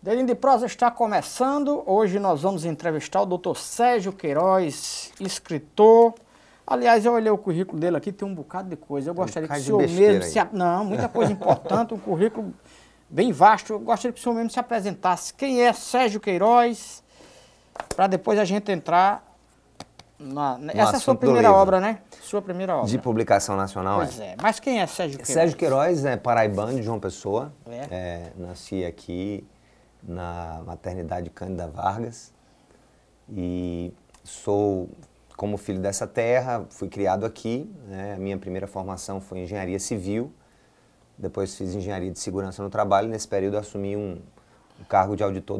Delinho de Prosa está começando. Hoje nós vamos entrevistar o Dr. Sérgio Queiroz, escritor. Aliás, eu olhei o currículo dele aqui, tem um bocado de coisa. Eu gostaria que o senhor mesmo se... Não, muita coisa importante, um currículo bem vasto. Eu gostaria que o senhor mesmo se apresentasse. Quem é Sérgio Queiroz? Para depois a gente entrar na... Essa é a sua primeira obra, né? Sua primeira obra. De publicação nacional, Pois é. Mas quem é Sérgio Queiroz? Sérgio Queiroz é paraibano de João Pessoa. Nasci aqui na maternidade Cândida Vargas e sou, como filho dessa terra, fui criado aqui, né? A minha primeira formação foi em engenharia civil, depois fiz engenharia de segurança no trabalho e nesse período assumi um cargo de auditor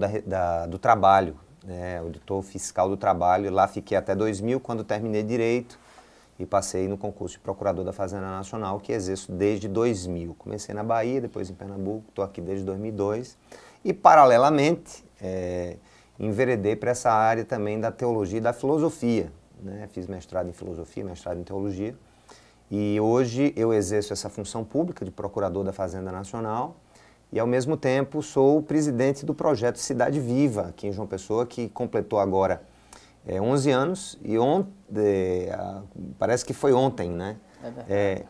do trabalho, né? Auditor fiscal do trabalho. Lá fiquei até 2000, quando terminei direito e passei no concurso de procurador da Fazenda Nacional, que exerço desde 2000. Comecei na Bahia, depois em Pernambuco, estou aqui desde 2002. E, paralelamente, enveredei para essa área também da teologia e da filosofia, né? Fiz mestrado em filosofia, mestrado em teologia. E hoje eu exerço essa função pública de procurador da Fazenda Nacional e, ao mesmo tempo, sou o presidente do projeto Cidade Viva, aqui em João Pessoa, que completou agora 11 anos e parece que foi ontem, né?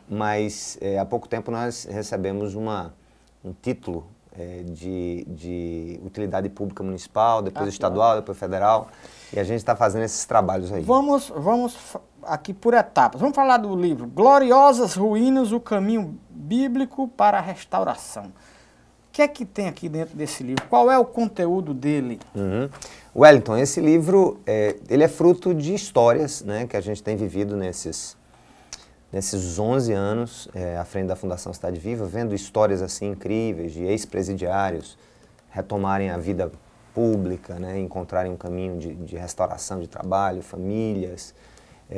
Mas há pouco tempo nós recebemos um título de utilidade pública municipal, depois estadual, depois federal, e a gente está fazendo esses trabalhos aí. Vamos aqui por etapas. Vamos falar do livro Gloriosas Ruínas, o Caminho Bíblico para a Restauração. O que é que tem aqui dentro desse livro? Qual é o conteúdo dele? Wellington, esse livro ele é fruto de histórias, né, que a gente tem vivido nesses 11 anos à frente da Fundação Cidade Viva, vendo histórias assim incríveis de ex-presidiários retomarem a vida pública, né, encontrarem um caminho de restauração de trabalho, famílias,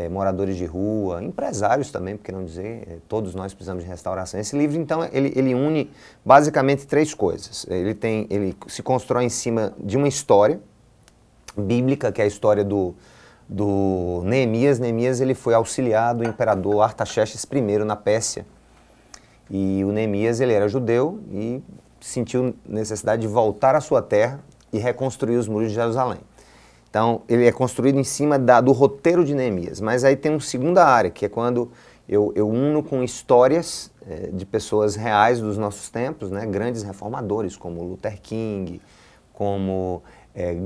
moradores de rua, empresários também, por que não dizer, todos nós precisamos de restauração. Esse livro, então, ele une basicamente três coisas. Ele se constrói em cima de uma história bíblica, que é a história do Neemias. Neemias, ele foi auxiliar do imperador Artaxerxes I na Pérsia. E o Neemias, ele era judeu e sentiu necessidade de voltar à sua terra e reconstruir os muros de Jerusalém. Então, ele é construído em cima do roteiro de Neemias. Mas aí tem uma segunda área, que é quando eu uno com histórias de pessoas reais dos nossos tempos, né? Grandes reformadores, como Luther King, como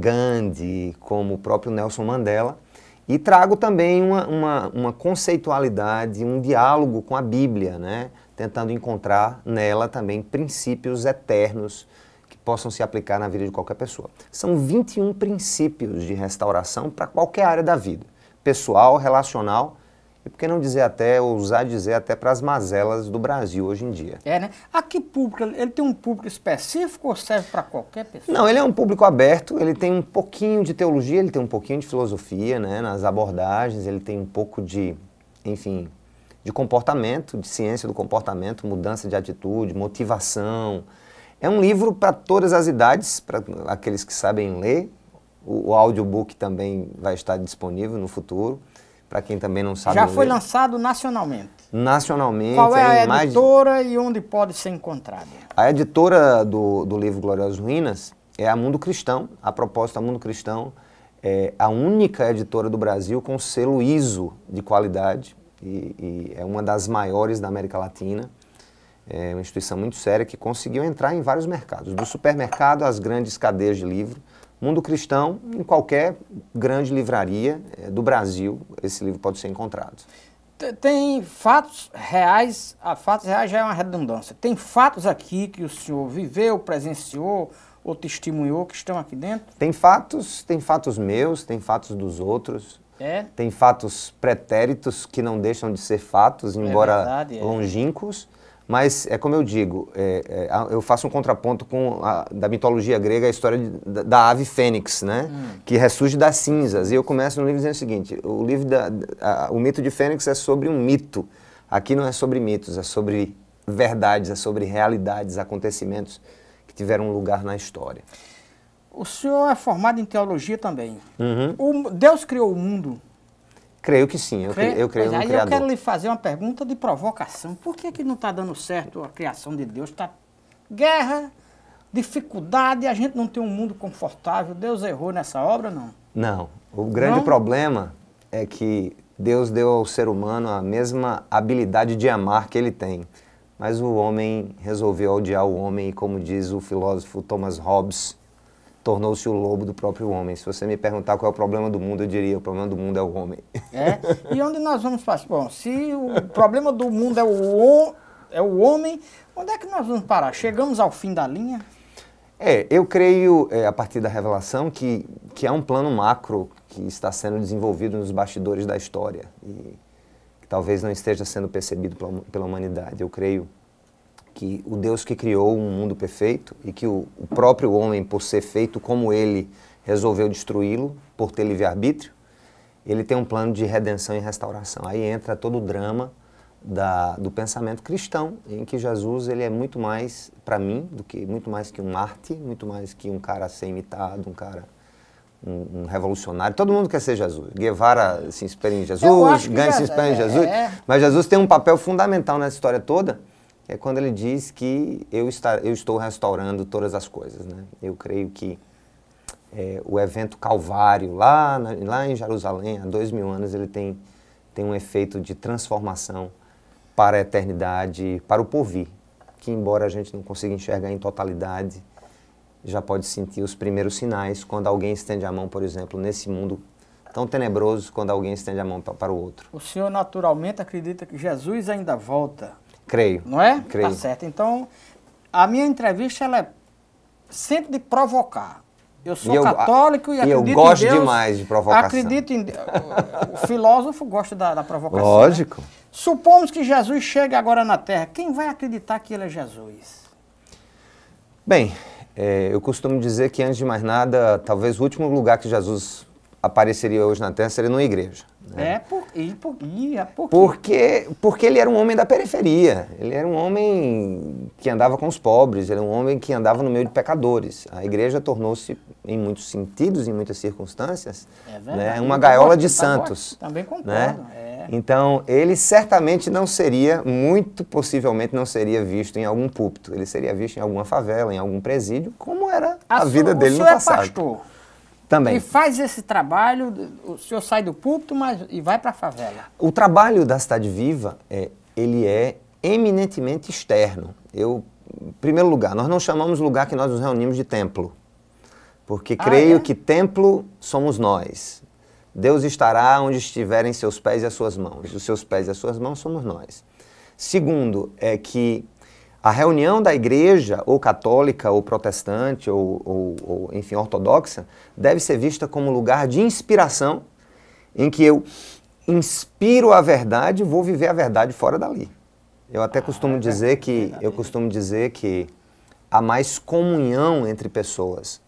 Gandhi, como o próprio Nelson Mandela. E trago também uma conceitualidade, um diálogo com a Bíblia, né? Tentando encontrar nela também princípios eternos que possam se aplicar na vida de qualquer pessoa. São 21 princípios de restauração para qualquer área da vida, pessoal, relacional, e por que não dizer até, ousar dizer até para as mazelas do Brasil hoje em dia. Né? Aqui público, ele tem um público específico ou serve para qualquer pessoa? Não, ele é um público aberto, ele tem um pouquinho de teologia, ele tem um pouquinho de filosofia, né, nas abordagens, ele tem um pouco de, enfim, de comportamento, de ciência do comportamento, mudança de atitude, motivação. É um livro para todas as idades, para aqueles que sabem ler. O audiobook também vai estar disponível no futuro, para quem também não sabe ler. Já foi lançado nacionalmente? Nacionalmente. Qual é a editora e onde pode ser encontrada? A editora do livro Gloriosas Ruínas é a Mundo Cristão. A propósito, a Mundo Cristão é a única editora do Brasil com selo ISO de qualidade e é uma das maiores da América Latina. É uma instituição muito séria que conseguiu entrar em vários mercados, do supermercado às grandes cadeias de livro. Mundo Cristão, em qualquer grande livraria do Brasil, esse livro pode ser encontrado. Tem fatos reais, fatos reais já é uma redundância. Tem fatos aqui que o senhor viveu, presenciou ou testemunhou que estão aqui dentro? Tem fatos meus, tem fatos dos outros. Tem fatos pretéritos que não deixam de ser fatos, embora longínquos. Mas é como eu digo, eu faço um contraponto com da mitologia grega, a história da ave fênix, né? Que ressurge das cinzas. E eu começo no livro dizendo o seguinte, o mito de Fênix é sobre um mito. Aqui não é sobre mitos, é sobre verdades, é sobre realidades, acontecimentos que tiveram lugar na história. O senhor é formado em teologia também. Deus criou o mundo? Creio que sim, eu creio no Criador. Aí eu quero lhe fazer uma pergunta de provocação. Por que não está dando certo a criação de Deus? Está guerra, dificuldade, a gente não tem um mundo confortável. Deus errou nessa obra, não? Não. O grande problema é que Deus deu ao ser humano a mesma habilidade de amar que ele tem. Mas o homem resolveu odiar o homem e, como diz o filósofo Thomas Hobbes, tornou-se o lobo do próprio homem. Se você me perguntar qual é o problema do mundo, eu diria, o problema do mundo é o homem. É? E onde nós vamos passar? Bom, se o problema do mundo é o homem, onde é que nós vamos parar? Chegamos ao fim da linha? Eu creio, a partir da revelação, que há um plano macro que está sendo desenvolvido nos bastidores da história e que talvez não esteja sendo percebido pela humanidade. Eu creio que o Deus que criou um mundo perfeito e que o próprio homem, por ser feito como ele, resolveu destruí-lo, por ter livre-arbítrio, ele tem um plano de redenção e restauração. Aí entra todo o drama do pensamento cristão, em que Jesus ele é muito mais, para mim, muito mais que um Marte, muito mais que um cara a ser imitado, um revolucionário. Todo mundo quer ser Jesus. Guevara se inspira em Jesus, Gandhi se inspira em Jesus, mas Jesus tem um papel fundamental nessa história toda, é quando ele diz que eu estou restaurando todas as coisas, né? Eu creio que o evento Calvário, lá em Jerusalém, há 2000 anos, ele tem um efeito de transformação para a eternidade, para o porvir, que embora a gente não consiga enxergar em totalidade, já pode sentir os primeiros sinais quando alguém estende a mão, por exemplo, nesse mundo tão tenebroso, quando alguém estende a mão para o outro. O senhor naturalmente acredita que Jesus ainda volta? Creio. Não é? Creio. Tá certo. Então, a minha entrevista ela é sempre de provocar. Eu sou católico e acredito em Deus. E eu gosto demais de provocação. Acredito em o filósofo gosta da provocação. Lógico. Né? Supomos que Jesus chegue agora na Terra. Quem vai acreditar que ele é Jesus? Bem, eu costumo dizer que, antes de mais nada, talvez o último lugar que Jesus apareceria hoje na Terra seria numa igreja. Né? Porque ele era um homem da periferia, ele era um homem que andava com os pobres, ele era um homem que andava no meio de pecadores. A igreja tornou-se, em muitos sentidos, em muitas circunstâncias, né, uma gaiola de santos. Também concordo. Né? Então, ele certamente não seria, muito possivelmente não seria visto em algum púlpito, ele seria visto em alguma favela, em algum presídio, como era a vida dele no passado. O senhor é pastor? Também. E faz esse trabalho, o senhor sai do púlpito e vai para a favela. O trabalho da Cidade Viva, ele é eminentemente externo. Em primeiro lugar, nós não chamamos o lugar que nós nos reunimos de templo, porque creio que templo somos nós. Deus estará onde estiverem seus pés e as suas mãos. Os seus pés e as suas mãos somos nós. Segundo, é que a reunião da igreja, ou católica, ou protestante, ou enfim, ortodoxa, deve ser vista como um lugar de inspiração, em que eu inspiro a verdade e vou viver a verdade fora dali. Eu até costumo dizer que há mais comunhão entre pessoas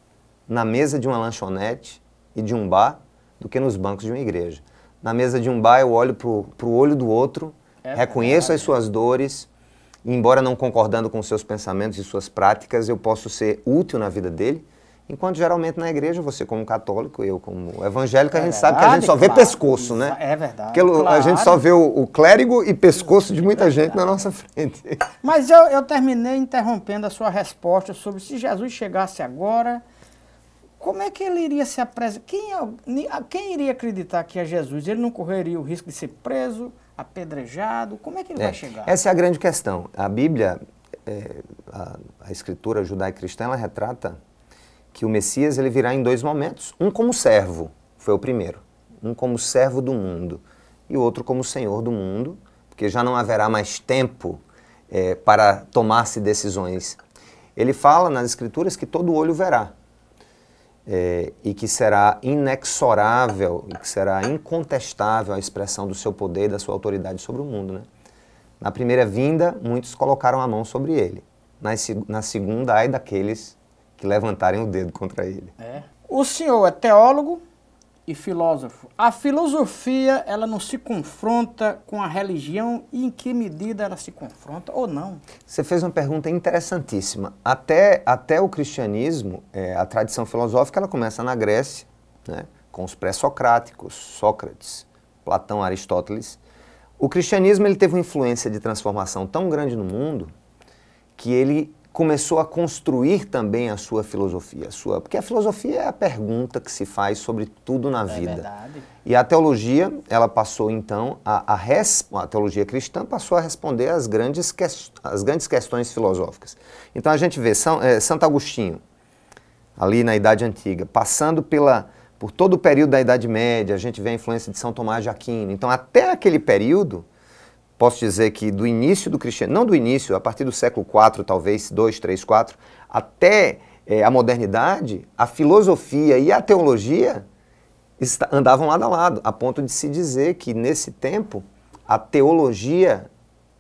na mesa de uma lanchonete e de um bar do que nos bancos de uma igreja. Na mesa de um bar eu olho para o olho do outro, reconheço as suas dores, e, embora não concordando com seus pensamentos e suas práticas, eu posso ser útil na vida dele, enquanto geralmente na igreja, você como católico, eu como evangélico, a gente sabe que a gente só vê pescoço, né? É verdade. Porque a gente só vê o clérigo e pescoço de muita gente na nossa frente. Mas eu terminei interrompendo a sua resposta sobre se Jesus chegasse agora, como é que ele iria se apresentar? Quem iria acreditar que é Jesus? Ele não correria o risco de ser preso, apedrejado? Como é que ele vai chegar? Essa é a grande questão. A Bíblia, a escritura judaico-cristã, ela retrata que o Messias ele virá em 2 momentos. Um como servo, foi o primeiro. Um como servo do mundo. E o outro como senhor do mundo, porque já não haverá mais tempo para tomar-se decisões. Ele fala nas escrituras que todo olho verá. E que será inexorável, e que será incontestável a expressão do seu poder e da sua autoridade sobre o mundo. Né? Na primeira vinda, muitos colocaram a mão sobre ele. Na segunda, ai daqueles que levantarem o dedo contra ele. O senhor é teólogo e filósofo. A filosofia, ela não se confronta com a religião e em que medida ela se confronta ou não? Você fez uma pergunta interessantíssima. Até o cristianismo, a tradição filosófica, ela começa na Grécia, né, com os pré-socráticos, Sócrates, Platão, Aristóteles. O cristianismo ele teve uma influência de transformação tão grande no mundo que ele começou a construir também a sua filosofia. Porque a filosofia é a pergunta que se faz sobre tudo na vida. Verdade. E a teologia, ela passou então, a teologia cristã passou a responder às grandes questões filosóficas. Então a gente vê Santo Agostinho, ali na Idade Antiga, passando por todo o período da Idade Média, a gente vê a influência de São Tomás de Aquino. Então até aquele período, posso dizer que do início do cristianismo, não do início, a partir do século IV, talvez, 2, 3, 4, até a modernidade, a filosofia e a teologia andavam lado a lado, a ponto de se dizer que nesse tempo a teologia,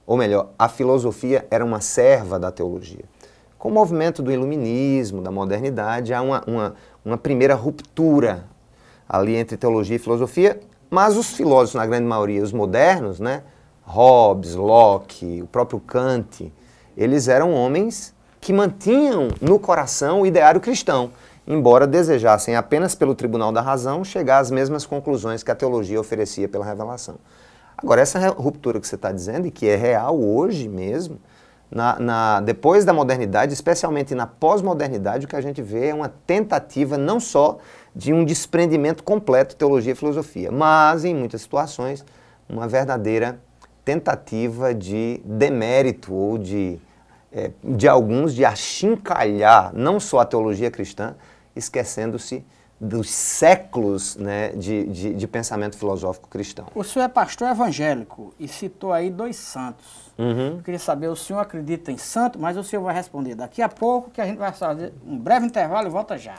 ou melhor, a filosofia era uma serva da teologia. Com o movimento do iluminismo, da modernidade, há uma primeira ruptura ali entre teologia e filosofia, mas os filósofos, na grande maioria, os modernos, né, Hobbes, Locke, o próprio Kant, eles eram homens que mantinham no coração o ideário cristão, embora desejassem apenas pelo tribunal da razão chegar às mesmas conclusões que a teologia oferecia pela revelação. Agora, essa ruptura que você está dizendo, e que é real hoje mesmo, depois da modernidade, especialmente na pós-modernidade, o que a gente vê é uma tentativa não só de um desprendimento completo de teologia e filosofia, mas, em muitas situações, uma verdadeira tentativa de demérito ou de alguns de achincalhar não só a teologia cristã, esquecendo-se dos séculos, né, de pensamento filosófico cristão. O senhor é pastor evangélico e citou aí 2 santos. Eu queria saber, o senhor acredita em santo, mas o senhor vai responder daqui a pouco, que a gente vai fazer um breve intervalo e volta já.